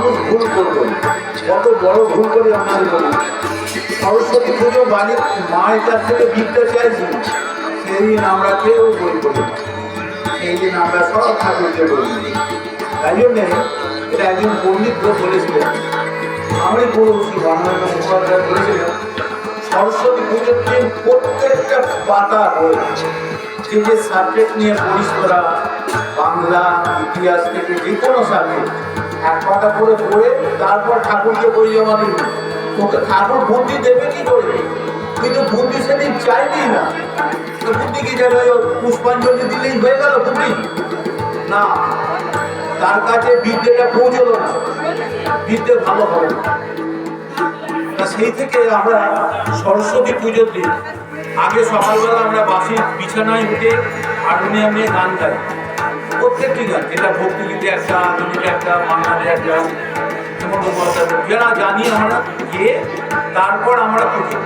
মানুষ ভুল করবো, কত বড় ভুল করে আমাদের বলি। সরস্বতী পুজো বাড়ির মায়ের কাছ থেকে বিদ্যা চাইছি, সেই দিন আমরা কেউ বই করি না, সেই দিন আমরা সব ঠাকুরকে বলি। তাই জন্যে এটা একজন পণ্ডিত বলেছিলেন, আমি পড়ছি বাংলা মুখোপাধ্যায় বলেছিলেন, সরস্বতী পুজোর দিন প্রত্যেকটা পাতা বই, যে যে সাবজেক্ট নিয়ে পড়িস তোরা, বাংলা ইতিহাস থেকে যে কোনো সাবজেক্ট, এক পাতা করে পড়ে তারপর ঠাকুরকে বই জমা দিবি। তোকে ঠাকুর বুদ্ধি দেবে কি করে? কিন্তু বুদ্ধি সেদিন চাইবি না, তো বুদ্ধি কি যাবে? পুষ্পাঞ্জলি দিলেই হয়ে গেল বুদ্ধি? না, তার কাছে বিদ্যেটা পৌঁছলো না, বিদ্যে ভালো হবে না। সেই থেকে আমরা সরস্বতী পুজোর দিন আগে সকালবেলা আমরা বাসির বিছানায় উঠে হারমোনিয়াম নিয়ে গান গাই, প্রত্যেকটি গান, যেটা ভক্তিগীতে একটা, আধুনিক একটা, বাঙালি একটা, যারা জানি আমরা গিয়ে তারপর আমরা পুজো।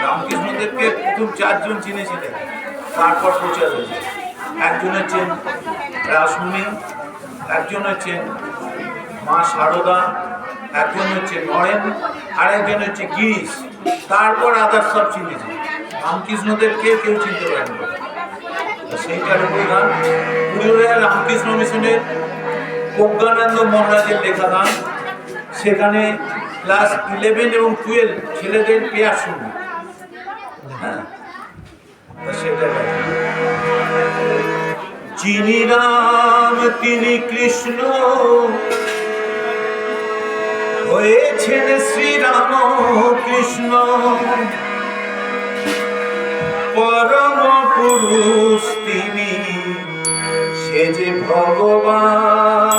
রামকৃষ্ণদেবকে প্রথম চারজন চিনেছিলেন, তারপর প্রচার হয়েছে। একজন হচ্ছেন রাসমণি, একজন হচ্ছেন মা শারদা, একজন হচ্ছে নরেন, আর একজন হচ্ছে গিরিশ, তারপর আদার সব চিনেছে। রামকৃষ্ণদেবকে কেউ চিনতে পারেন না। সেইটার উপর গান পুরুলিয়া রামকৃষ্ণ মিশনের প্রজ্ঞানন্দ মহারাজের লেখা গান, সেখানে ক্লাস 11 এবং 12 ছেলেদের পেয়ার শুনবে। হ্যাঁ, সেটা যিনি রাম তিনি কৃষ্ণ হয়েছেন শ্রীরাম কৃষ্ণ, পরম পুরুষ তিনি, সে যে ভগবান।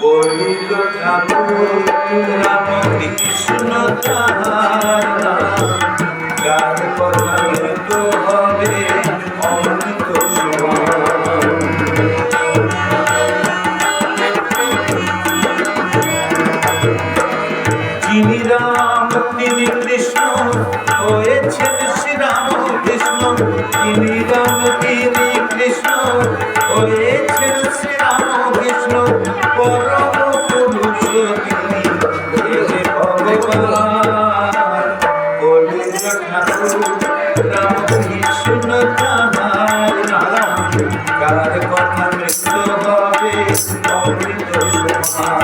বলিল ঠাকুর রাম কৃষ্ণ তাহার নাম, যার কথা তো হবে অমৃত সমান। যিনি রাম তিনি কৃষ্ণ হয়েছেন শ্রীরাম কৃষ্ণ, যিনি রাম তিনি কৃষ্ণ হয়েছেন শ্রীরাম কৃষ্ণ, পরম পুরুষ তিনি, যে ভগবান। বলিল ঠাকুর রাম কৃষ্ণ তাহার নাম, কার কথা মৃত হবে অমৃত সমান।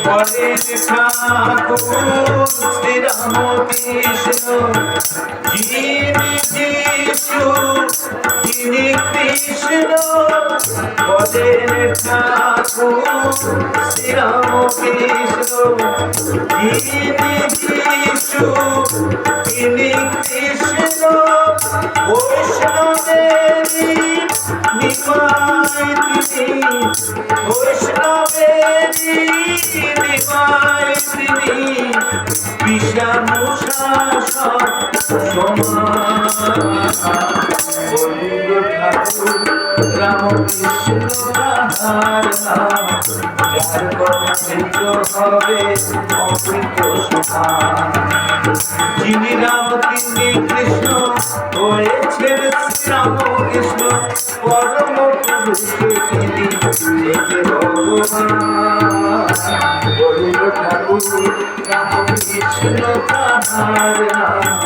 বলেন ঠাকুর শ্রীরাম কৃষ্ণ, যিনি যিশু তিনি কৃষ্ণ। বলেন ঠাকুর শ্রীরাম কৃষ্ণ, যিনি যিশু তিনি কৃষ্ণ। বৈষ্ণব নিমায় তিনি বিষাণু শাসক বলিল ঠাকুর রামকৃষ্ণ তাহার নাম, যার কথা মৃত্যু হবে অমৃত সমান। যিনি রাম তিনি কৃষ্ণ হয়েছেন শ্রীরামকৃষ্ণ, পরম পুরুষে তিনি যে ভগবান। বলিল ঠাকুর রামকৃষ্ণ তাহার নাম,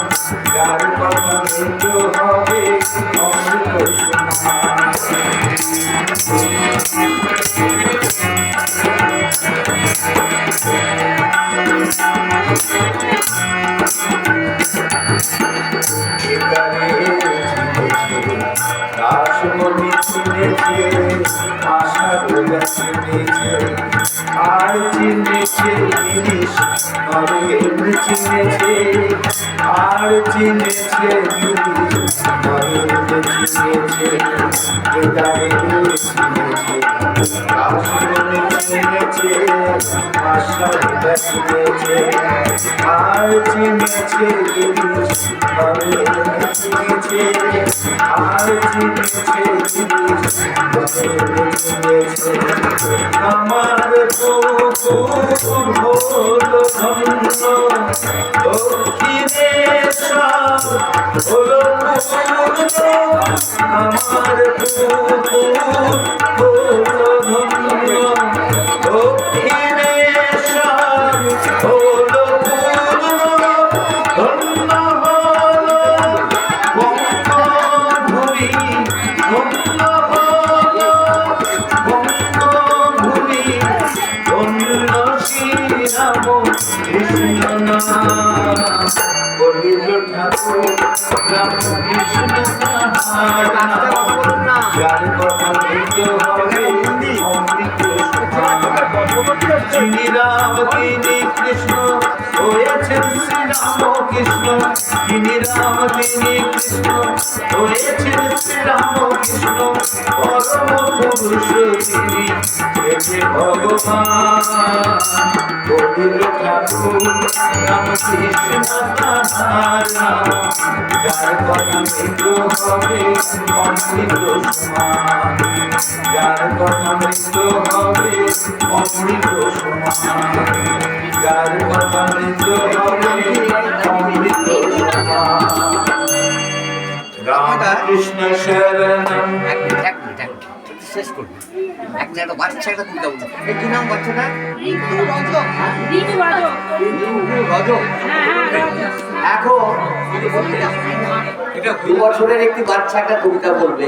যার কথা মৃত্যু হবে অমৃত সমান। দাসমণি চিনেছে, আশা রোগা চিনেছে, আর চিনেছে গিরিশ নরেন্দ্র চিনেছে, আর চিনেছে গিরিশ নরেন্দ্র চিনেছে, চিনেছে দাসমণি চিনেছে, আশা রোগা চিনেছে, আর চিনেছে গিরিশ নরেন্দ্র চিনেছে, আর চিনেছে আমার পুকুর হলো ধন্য, দক্ষিণেশ্বর হলো পূর্ণ, আমার পুকুর হলো ধন্য, দক্ষিণেশ্বর হলো পূর্ণ, ধন্য হলো বঙ্গভূমি, ধন্য হলো বঙ্গভূমি, ধন্য শ্রীরাম কৃষ্ণ নাম। বলিল ঠাকুর রামকৃষ্ণ তাহার নাম, যার কথা মৃত্যু হবে অমৃত সমান। যিনি রাম তিনি কৃষ্ণ হয়েছেন শ্রীরামকৃষ্ণ, যিনি রাম তিনি কৃষ্ণ হয়েছেন শ্রীরামকৃষ্ণ, পরম পুরুষ তিনি যে ভগবান। বলিল ঠাকুর রামকৃষ্ণ তাহার নাম, যার কথা মৃত্যু হবে অমৃত সমান, যার কথা মৃত্যু হবে অমৃত সমান, যার কথা মৃত্যু হবে অমৃত সমান। রামকৃষ্ণ শরণম। শেষ করবি একটা বাচ্চা একটা কবিতা বলবো। এই কি নাম বাচ্চাটা? এখন 2 বছরের একটি বাচ্চা একটা কবিতা বলবে।